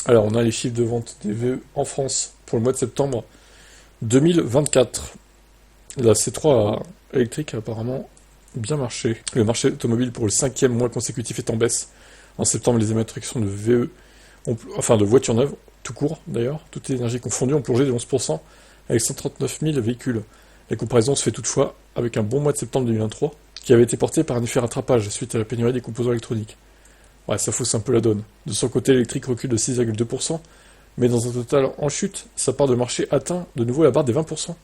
Alors, on a les chiffres de vente des VE en France pour le mois de septembre 2024. La C3 électrique a apparemment bien marché. Le marché automobile pour le 5e mois consécutif est en baisse. En septembre, les immatriculations de VE, de voitures neuves, tout court d'ailleurs, toutes les énergies confondues, ont plongé de 11% avec 139 000 véhicules. La comparaison se fait toutefois avec un bon mois de septembre 2023, qui avait été porté par un effet rattrapage suite à la pénurie des composants électroniques. Ouais, ça fausse un peu la donne. De son côté, l'électrique recule de 6,2%, mais dans un total en chute, sa part de marché atteint de nouveau la barre des 20%,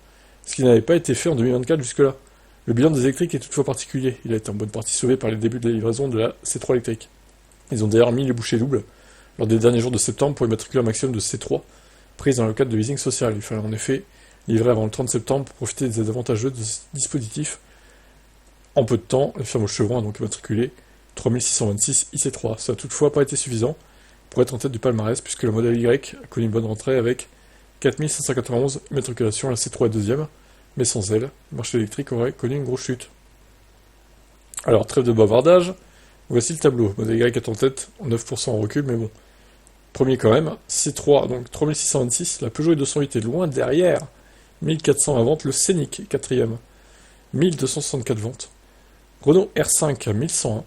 ce qui n'avait pas été fait en 2024 jusque-là. Le bilan des électriques est toutefois particulier. Il a été en bonne partie sauvé par les débuts de la livraison de la C3 électrique. Ils ont d'ailleurs mis les bouchées doubles lors des derniers jours de septembre pour immatriculer un maximum de C3 prises dans le cadre de leasing social. Il fallait en effet livrer avant le 30 septembre pour profiter des avantageux de ce dispositif. En peu de temps, la firme au chevron a donc immatriculé 3626 IC3. Ça n'a toutefois pas été suffisant pour être en tête du palmarès, puisque le modèle Y a connu une bonne rentrée avec 4591 immatriculations, la C3 est deuxième, mais sans elle, le marché électrique aurait connu une grosse chute. Alors, trêve de bavardage, voici le tableau. Modèle Y est en tête, 9% en recul, mais bon. Premier quand même, C3, donc 3626, la Peugeot 208 est loin derrière, 1400 à vente, le Scénic, quatrième, 1264 ventes. Renault R5, 1101.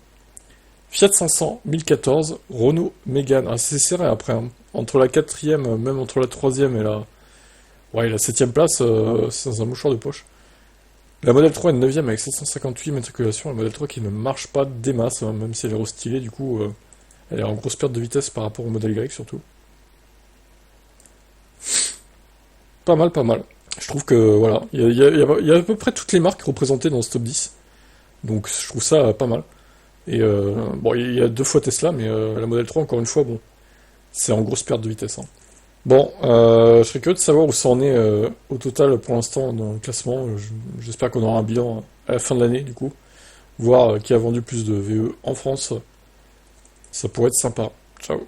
Fiat 500, 1014. Renault Mégane, c'est serré après, hein. Entre la quatrième, même entre la troisième et la septième place, c'est dans un mouchoir de poche. La Model 3 est 9ème avec 758 matriculations. La Model 3 qui ne marche pas des masses, hein, même si elle est restylée, du coup, elle est en grosse perte de vitesse par rapport au Model Y surtout. Pas mal, pas mal. Je trouve que, voilà, il y a à peu près toutes les marques représentées dans ce top 10. Donc je trouve ça pas mal. Et bon, il y a deux fois Tesla, mais la Model 3, encore une fois, bon, c'est en grosse perte de vitesse, hein. Bon, je serais curieux de savoir où ça en est au total pour l'instant dans le classement. J'espère qu'on aura un bilan à la fin de l'année, du coup. Voir qui a vendu plus de VE en France. Ça pourrait être sympa. Ciao.